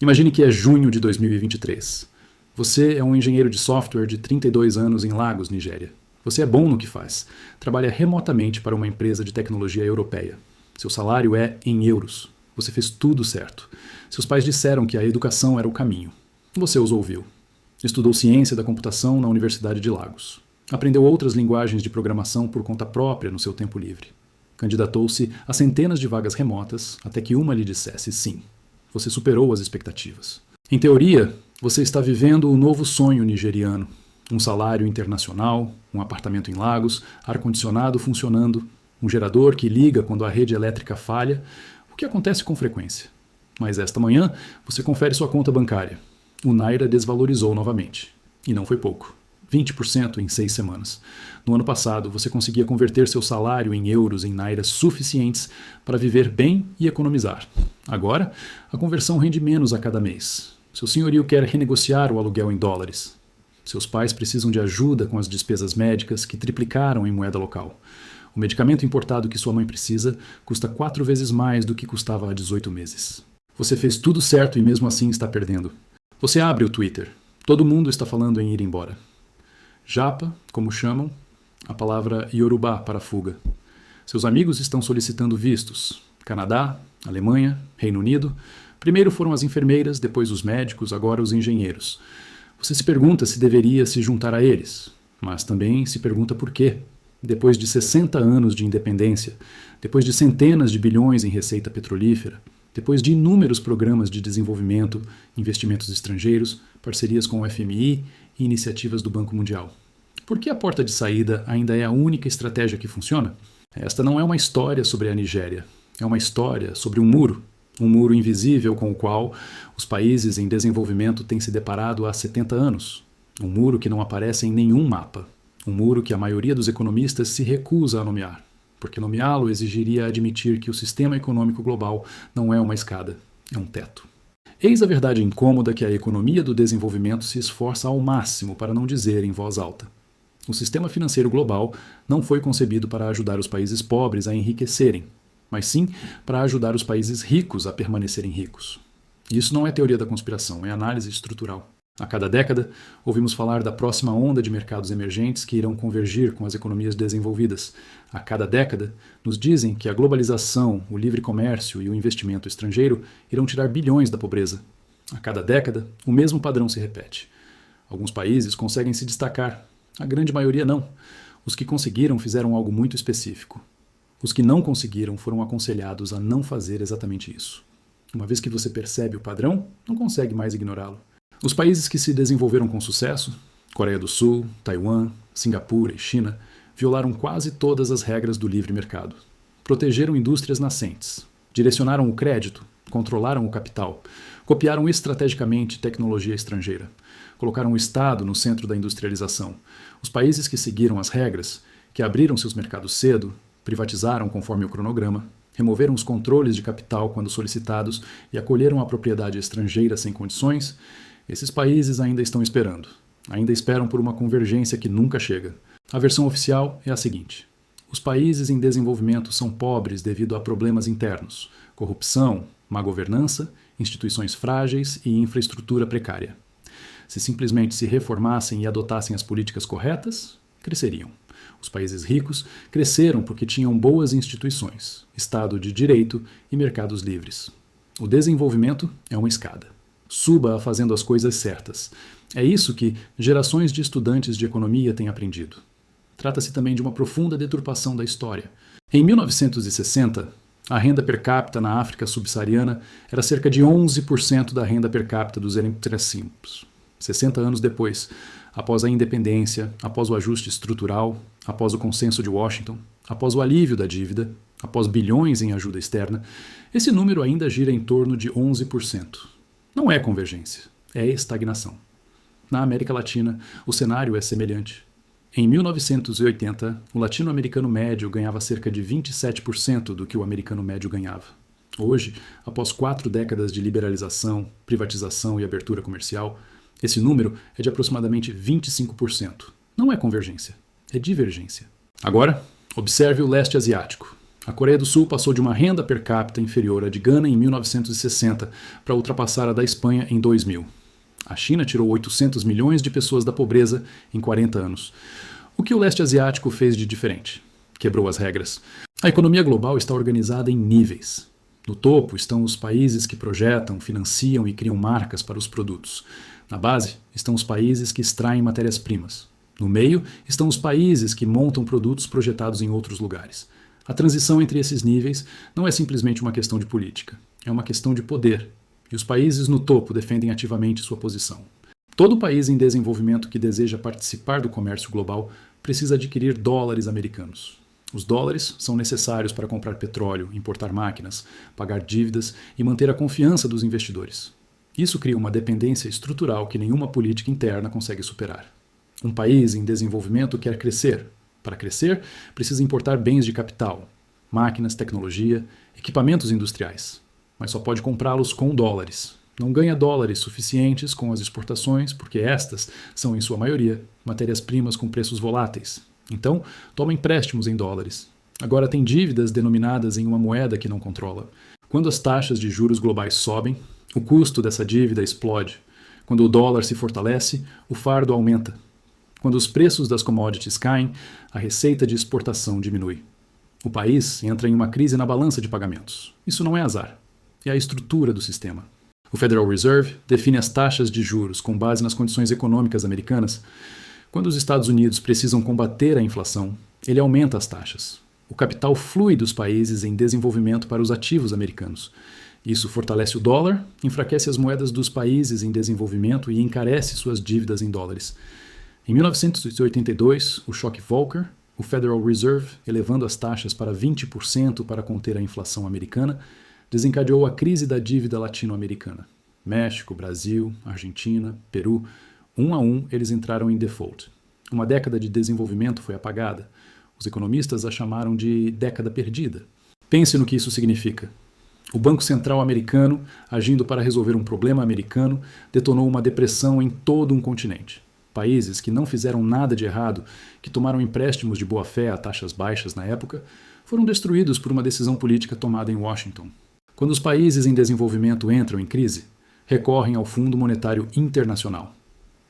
Imagine que é junho de 2023. Você é um engenheiro de software de 32 anos em Lagos, Nigéria. Você é bom no que faz. Trabalha remotamente para uma empresa de tecnologia europeia. Seu salário é em euros. Você fez tudo certo. Seus pais disseram que a educação era o caminho. Você os ouviu. Estudou ciência da computação na Universidade de Lagos. Aprendeu outras linguagens de programação por conta própria no seu tempo livre. Candidatou-se a centenas de vagas remotas até que uma lhe dissesse sim. Você superou as expectativas. Em teoria, você está vivendo o novo sonho nigeriano. Um salário internacional, um apartamento em Lagos, ar-condicionado funcionando, um gerador que liga quando a rede elétrica falha, o que acontece com frequência. Mas esta manhã, você confere sua conta bancária. O Naira desvalorizou novamente. E não foi pouco. 20% em 6 semanas. No ano passado, você conseguia converter seu salário em euros em nairas suficientes para viver bem e economizar. Agora, a conversão rende menos a cada mês. Seu senhorio quer renegociar o aluguel em dólares. Seus pais precisam de ajuda com as despesas médicas que triplicaram em moeda local. O medicamento importado que sua mãe precisa custa 4 vezes mais do que custava há 18 meses. Você fez tudo certo e mesmo assim está perdendo. Você abre o Twitter. Todo mundo está falando em ir embora. Japa, como chamam, a palavra Yorubá para fuga. Seus amigos estão solicitando vistos. Canadá, Alemanha, Reino Unido. Primeiro foram as enfermeiras, depois os médicos, agora os engenheiros. Você se pergunta se deveria se juntar a eles, mas também se pergunta por quê. Depois de 60 anos de independência, depois de centenas de bilhões em receita petrolífera, depois de inúmeros programas de desenvolvimento, investimentos estrangeiros, parcerias com o FMI e iniciativas do Banco Mundial. Por que a porta de saída ainda é a única estratégia que funciona? Esta não é uma história sobre a Nigéria. É uma história sobre um muro invisível com o qual os países em desenvolvimento têm se deparado há 70 anos. Um muro que não aparece em nenhum mapa. Um muro que a maioria dos economistas se recusa a nomear, porque nomeá-lo exigiria admitir que o sistema econômico global não é uma escada, é um teto. Eis a verdade incômoda que a economia do desenvolvimento se esforça ao máximo para não dizer em voz alta. O sistema financeiro global não foi concebido para ajudar os países pobres a enriquecerem, mas sim para ajudar os países ricos a permanecerem ricos. Isso não é teoria da conspiração, é análise estrutural. A cada década, ouvimos falar da próxima onda de mercados emergentes que irão convergir com as economias desenvolvidas. A cada década, nos dizem que a globalização, o livre comércio e o investimento estrangeiro irão tirar bilhões da pobreza. A cada década, o mesmo padrão se repete. Alguns países conseguem se destacar, a grande maioria não. Os que conseguiram fizeram algo muito específico. Os que não conseguiram foram aconselhados a não fazer exatamente isso. Uma vez que você percebe o padrão, não consegue mais ignorá-lo. Os países que se desenvolveram com sucesso, Coreia do Sul, Taiwan, Singapura e China, violaram quase todas as regras do livre mercado. Protegeram indústrias nascentes, direcionaram o crédito, controlaram o capital, copiaram estrategicamente tecnologia estrangeira, colocaram o Estado no centro da industrialização. Os países que seguiram as regras, que abriram seus mercados cedo, privatizaram conforme o cronograma, removeram os controles de capital quando solicitados e acolheram a propriedade estrangeira sem condições, esses países ainda estão esperando. Ainda esperam por uma convergência que nunca chega. A versão oficial é a seguinte: os países em desenvolvimento são pobres devido a problemas internos, corrupção, má governança, instituições frágeis e infraestrutura precária. Se simplesmente se reformassem e adotassem as políticas corretas, cresceriam. Os países ricos cresceram porque tinham boas instituições, Estado de Direito e mercados livres. O desenvolvimento é uma escada. Suba fazendo as coisas certas. É isso que gerações de estudantes de economia têm aprendido. Trata-se também de uma profunda deturpação da história. Em 1960, a renda per capita na África subsaariana era cerca de 11% da renda per capita dos Eritrecímpos. 60 anos depois, após a independência, após o ajuste estrutural, após o consenso de Washington, após o alívio da dívida, após bilhões em ajuda externa, esse número ainda gira em torno de 11%. Não é convergência, é estagnação. Na América Latina, o cenário é semelhante. Em 1980, o latino-americano médio ganhava cerca de 27% do que o americano médio ganhava. Hoje, após 4 décadas de liberalização, privatização e abertura comercial, esse número é de aproximadamente 25%. Não é convergência, é divergência. Agora, observe o leste asiático. A Coreia do Sul passou de uma renda per capita inferior à de Gana em 1960 para ultrapassar a da Espanha em 2000. A China tirou 800 milhões de pessoas da pobreza em 40 anos. O que o leste asiático fez de diferente? Quebrou as regras. A economia global está organizada em níveis. No topo estão os países que projetam, financiam e criam marcas para os produtos. Na base estão os países que extraem matérias-primas. No meio estão os países que montam produtos projetados em outros lugares. A transição entre esses níveis não é simplesmente uma questão de política, é uma questão de poder, e os países no topo defendem ativamente sua posição. Todo país em desenvolvimento que deseja participar do comércio global precisa adquirir dólares americanos. Os dólares são necessários para comprar petróleo, importar máquinas, pagar dívidas e manter a confiança dos investidores. Isso cria uma dependência estrutural que nenhuma política interna consegue superar. Um país em desenvolvimento quer crescer. Para crescer, precisa importar bens de capital, máquinas, tecnologia, equipamentos industriais. Mas só pode comprá-los com dólares. Não ganha dólares suficientes com as exportações, porque estas são, em sua maioria, matérias-primas com preços voláteis. Então, toma empréstimos em dólares. Agora tem dívidas denominadas em uma moeda que não controla. Quando as taxas de juros globais sobem, o custo dessa dívida explode. Quando o dólar se fortalece, o fardo aumenta. Quando os preços das commodities caem, a receita de exportação diminui. O país entra em uma crise na balança de pagamentos. Isso não é azar, é a estrutura do sistema. O Federal Reserve define as taxas de juros com base nas condições econômicas americanas. Quando os Estados Unidos precisam combater a inflação, ele aumenta as taxas. O capital flui dos países em desenvolvimento para os ativos americanos. Isso fortalece o dólar, enfraquece as moedas dos países em desenvolvimento e encarece suas dívidas em dólares. Em 1982, o choque Volcker, o Federal Reserve, elevando as taxas para 20% para conter a inflação americana, desencadeou a crise da dívida latino-americana. México, Brasil, Argentina, Peru, um a um eles entraram em default. Uma década de desenvolvimento foi apagada. Os economistas a chamaram de década perdida. Pense no que isso significa. O Banco Central americano, agindo para resolver um problema americano, detonou uma depressão em todo um continente. Países que não fizeram nada de errado, que tomaram empréstimos de boa-fé a taxas baixas na época, foram destruídos por uma decisão política tomada em Washington. Quando os países em desenvolvimento entram em crise, recorrem ao Fundo Monetário Internacional.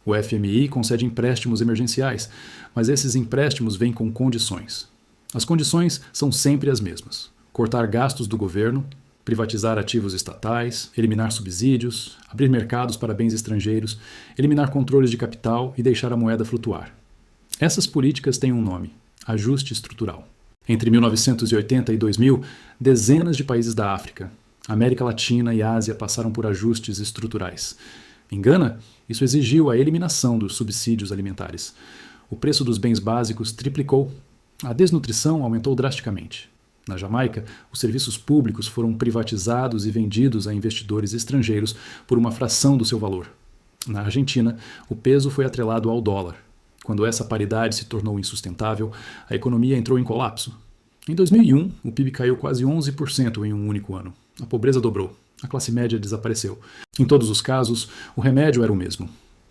O FMI concede empréstimos emergenciais, mas esses empréstimos vêm com condições. As condições são sempre as mesmas: cortar gastos do governo, privatizar ativos estatais, eliminar subsídios, abrir mercados para bens estrangeiros, eliminar controles de capital e deixar a moeda flutuar. Essas políticas têm um nome: ajuste estrutural. Entre 1980 e 2000, dezenas de países da África, América Latina e Ásia passaram por ajustes estruturais. Em Gana, isso exigiu a eliminação dos subsídios alimentares. O preço dos bens básicos triplicou. A desnutrição aumentou drasticamente. Na Jamaica, os serviços públicos foram privatizados e vendidos a investidores estrangeiros por uma fração do seu valor. Na Argentina, o peso foi atrelado ao dólar. Quando essa paridade se tornou insustentável, a economia entrou em colapso. Em 2001, o PIB caiu quase 11% em um único ano. A pobreza dobrou. A classe média desapareceu. Em todos os casos, o remédio era o mesmo.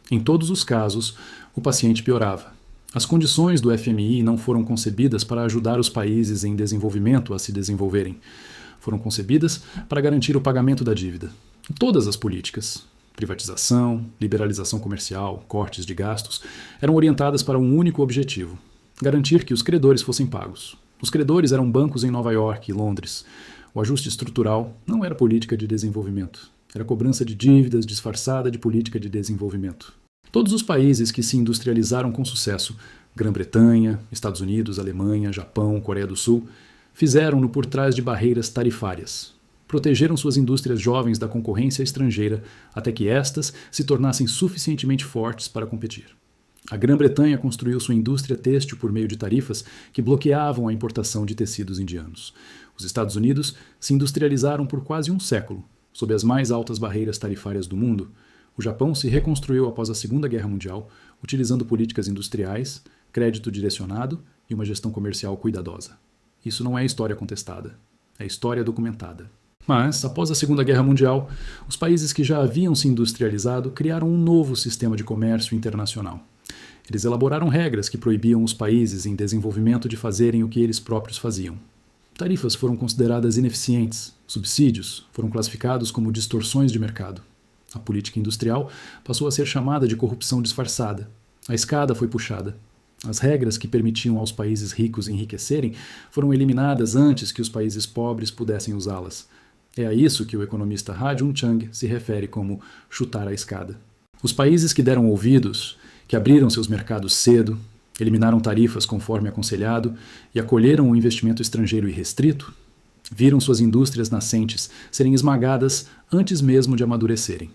Em todos os casos, o paciente piorava. As condições do FMI não foram concebidas para ajudar os países em desenvolvimento a se desenvolverem. Foram concebidas para garantir o pagamento da dívida. Todas as políticas, privatização, liberalização comercial, cortes de gastos, eram orientadas para um único objetivo: garantir que os credores fossem pagos. Os credores eram bancos em Nova York e Londres. O ajuste estrutural não era política de desenvolvimento. Era cobrança de dívidas disfarçada de política de desenvolvimento. Todos os países que se industrializaram com sucesso, Grã-Bretanha, Estados Unidos, Alemanha, Japão, Coreia do Sul, fizeram-no por trás de barreiras tarifárias. Protegeram suas indústrias jovens da concorrência estrangeira até que estas se tornassem suficientemente fortes para competir. A Grã-Bretanha construiu sua indústria têxtil por meio de tarifas que bloqueavam a importação de tecidos indianos. Os Estados Unidos se industrializaram por quase um século, sob as mais altas barreiras tarifárias do mundo. O Japão se reconstruiu após a Segunda Guerra Mundial, utilizando políticas industriais, crédito direcionado e uma gestão comercial cuidadosa. Isso não é história contestada, é história documentada. Mas, após a Segunda Guerra Mundial, os países que já haviam se industrializado criaram um novo sistema de comércio internacional. Eles elaboraram regras que proibiam os países em desenvolvimento de fazerem o que eles próprios faziam. Tarifas foram consideradas ineficientes, subsídios foram classificados como distorções de mercado. A política industrial passou a ser chamada de corrupção disfarçada. A escada foi puxada. As regras que permitiam aos países ricos enriquecerem foram eliminadas antes que os países pobres pudessem usá-las. É a isso que o economista Ha Joon-chang se refere como chutar a escada. Os países que deram ouvidos, que abriram seus mercados cedo, eliminaram tarifas conforme aconselhado e acolheram o investimento estrangeiro irrestrito, viram suas indústrias nascentes serem esmagadas antes mesmo de amadurecerem.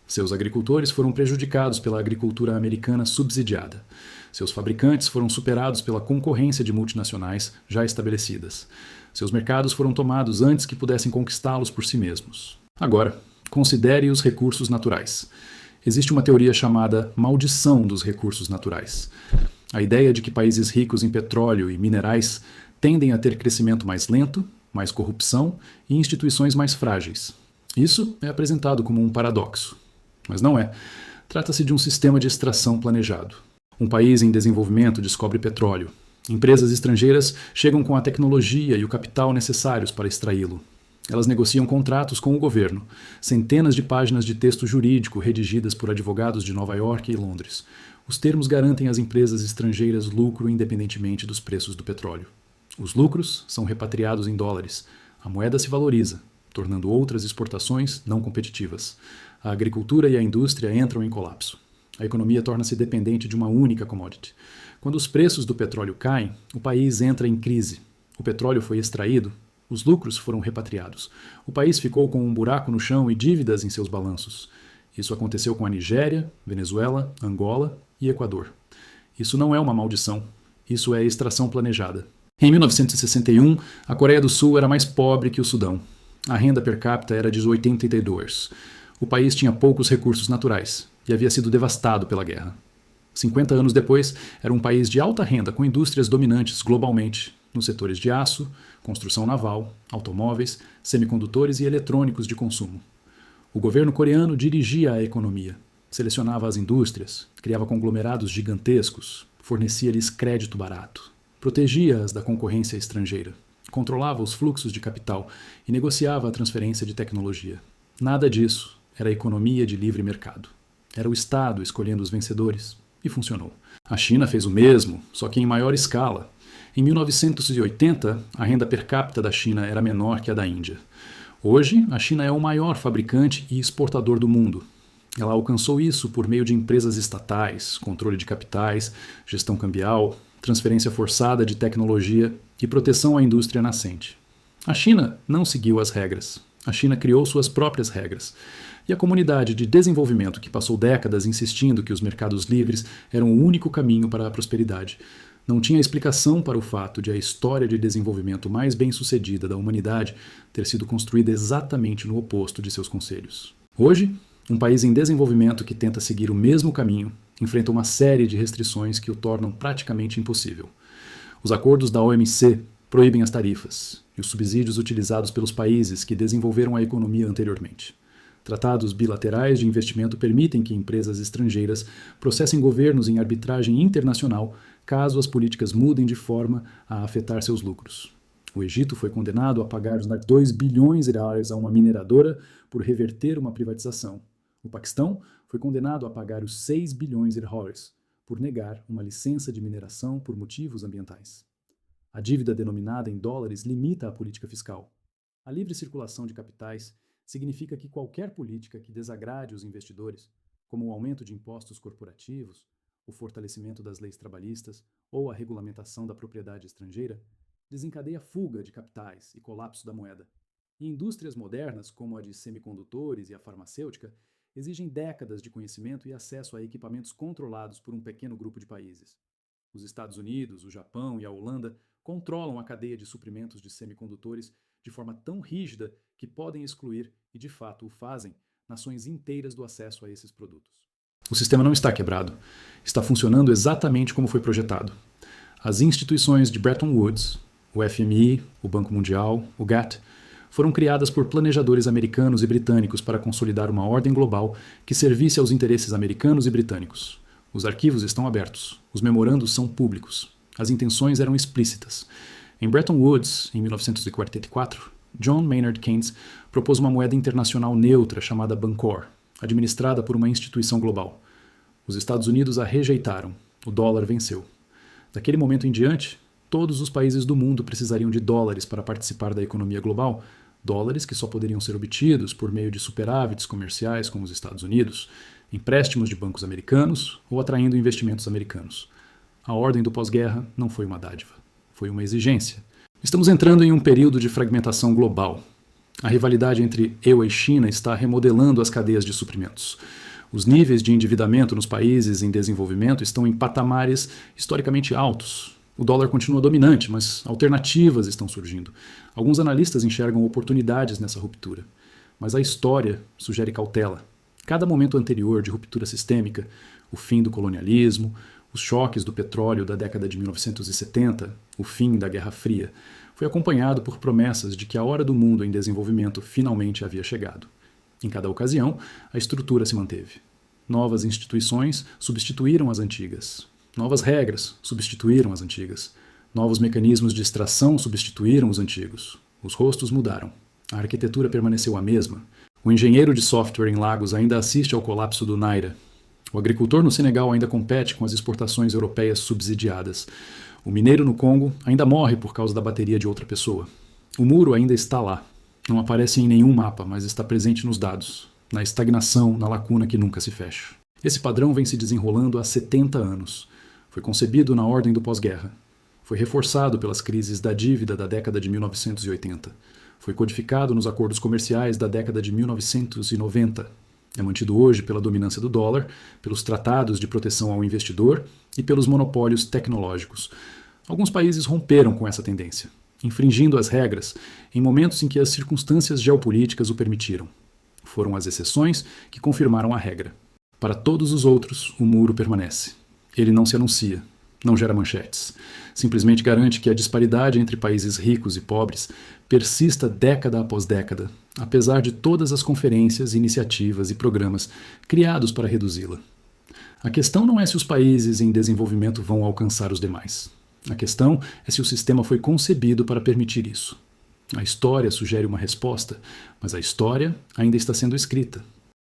Seus agricultores foram prejudicados pela agricultura americana subsidiada. Seus fabricantes foram superados pela concorrência de multinacionais já estabelecidas. Seus mercados foram tomados antes que pudessem conquistá-los por si mesmos. Agora, considere os recursos naturais. Existe uma teoria chamada maldição dos recursos naturais. A ideia de que países ricos em petróleo e minerais tendem a ter crescimento mais lento, mais corrupção e instituições mais frágeis. Isso é apresentado como um paradoxo. Mas não é. Trata-se de um sistema de extração planejado. Um país em desenvolvimento descobre petróleo. Empresas estrangeiras chegam com a tecnologia e o capital necessários para extraí-lo. Elas negociam contratos com o governo, centenas de páginas de texto jurídico redigidas por advogados de Nova York e Londres. Os termos garantem às empresas estrangeiras lucro independentemente dos preços do petróleo. Os lucros são repatriados em dólares. A moeda se valoriza, tornando outras exportações não competitivas. A agricultura e a indústria entram em colapso. A economia torna-se dependente de uma única commodity. Quando os preços do petróleo caem, o país entra em crise. O petróleo foi extraído, os lucros foram repatriados. O país ficou com um buraco no chão e dívidas em seus balanços. Isso aconteceu com a Nigéria, Venezuela, Angola e Equador. Isso não é uma maldição. Isso é extração planejada. Em 1961, a Coreia do Sul era mais pobre que o Sudão. A renda per capita era de $82. O país tinha poucos recursos naturais e havia sido devastado pela guerra. 50 anos depois, era um país de alta renda com indústrias dominantes globalmente, nos setores de aço, construção naval, automóveis, semicondutores e eletrônicos de consumo. O governo coreano dirigia a economia, selecionava as indústrias, criava conglomerados gigantescos, fornecia-lhes crédito barato, protegia-as da concorrência estrangeira, controlava os fluxos de capital e negociava a transferência de tecnologia. Nada disso era economia de livre mercado. Era o Estado escolhendo os vencedores. E funcionou. A China fez o mesmo, só que em maior escala. Em 1980, a renda per capita da China era menor que a da Índia. Hoje, a China é o maior fabricante e exportador do mundo. Ela alcançou isso por meio de empresas estatais, controle de capitais, gestão cambial, transferência forçada de tecnologia e proteção à indústria nascente. A China não seguiu as regras. A China criou suas próprias regras. E a comunidade de desenvolvimento, que passou décadas insistindo que os mercados livres eram o único caminho para a prosperidade, não tinha explicação para o fato de a história de desenvolvimento mais bem-sucedida da humanidade ter sido construída exatamente no oposto de seus conselhos. Hoje, um país em desenvolvimento que tenta seguir o mesmo caminho enfrenta uma série de restrições que o tornam praticamente impossível. Os acordos da OMC proíbem as tarifas e os subsídios utilizados pelos países que desenvolveram a economia anteriormente. Tratados bilaterais de investimento permitem que empresas estrangeiras processem governos em arbitragem internacional caso as políticas mudem de forma a afetar seus lucros. O Egito foi condenado a pagar os $2 bilhões a uma mineradora por reverter uma privatização. O Paquistão foi condenado a pagar os $6 bilhões por negar uma licença de mineração por motivos ambientais. A dívida denominada em dólares limita a política fiscal. A livre circulação de capitais significa que qualquer política que desagrade os investidores, como o aumento de impostos corporativos, o fortalecimento das leis trabalhistas ou a regulamentação da propriedade estrangeira, desencadeia fuga de capitais e colapso da moeda. E indústrias modernas, como a de semicondutores e a farmacêutica, exigem décadas de conhecimento e acesso a equipamentos controlados por um pequeno grupo de países. Os Estados Unidos, o Japão e a Holanda controlam a cadeia de suprimentos de semicondutores de forma tão rígida que podem excluir, e de fato o fazem, nações inteiras do acesso a esses produtos. O sistema não está quebrado. Está funcionando exatamente como foi projetado. As instituições de Bretton Woods, o FMI, o Banco Mundial, o GATT, foram criadas por planejadores americanos e britânicos para consolidar uma ordem global que servisse aos interesses americanos e britânicos. Os arquivos estão abertos. Os memorandos são públicos. As intenções eram explícitas. Em Bretton Woods, em 1944, John Maynard Keynes propôs uma moeda internacional neutra chamada Bancor, administrada por uma instituição global. Os Estados Unidos a rejeitaram. O dólar venceu. Daquele momento em diante, todos os países do mundo precisariam de dólares para participar da economia global, dólares que só poderiam ser obtidos por meio de superávites comerciais com os Estados Unidos, empréstimos de bancos americanos ou atraindo investimentos americanos. A ordem do pós-guerra não foi uma dádiva, foi uma exigência. Estamos entrando em um período de fragmentação global. A rivalidade entre EU e China está remodelando as cadeias de suprimentos. Os níveis de endividamento nos países em desenvolvimento estão em patamares historicamente altos. O dólar continua dominante, mas alternativas estão surgindo. Alguns analistas enxergam oportunidades nessa ruptura. Mas a história sugere cautela. Cada momento anterior de ruptura sistêmica, o fim do colonialismo, os choques do petróleo da década de 1970, o fim da Guerra Fria, foi acompanhado por promessas de que a hora do mundo em desenvolvimento finalmente havia chegado. Em cada ocasião, a estrutura se manteve. Novas instituições substituíram as antigas. Novas regras substituíram as antigas. Novos mecanismos de extração substituíram os antigos. Os rostos mudaram. A arquitetura permaneceu a mesma. O engenheiro de software em Lagos ainda assiste ao colapso do Naira. O agricultor no Senegal ainda compete com as exportações europeias subsidiadas. O mineiro no Congo ainda morre por causa da bateria de outra pessoa. O muro ainda está lá. Não aparece em nenhum mapa, mas está presente nos dados, na estagnação, na lacuna que nunca se fecha. Esse padrão vem se desenrolando há 70 anos. Foi concebido na ordem do pós-guerra. Foi reforçado pelas crises da dívida da década de 1980. Foi codificado nos acordos comerciais da década de 1990. É mantido hoje pela dominância do dólar, pelos tratados de proteção ao investidor e pelos monopólios tecnológicos. Alguns países romperam com essa tendência, infringindo as regras em momentos em que as circunstâncias geopolíticas o permitiram. Foram as exceções que confirmaram a regra. Para todos os outros, o muro permanece. Ele não se anuncia, não gera manchetes. Simplesmente garante que a disparidade entre países ricos e pobres persista década após década, apesar de todas as conferências, iniciativas e programas criados para reduzi-la. A questão não é se os países em desenvolvimento vão alcançar os demais. A questão é se o sistema foi concebido para permitir isso. A história sugere uma resposta, mas a história ainda está sendo escrita.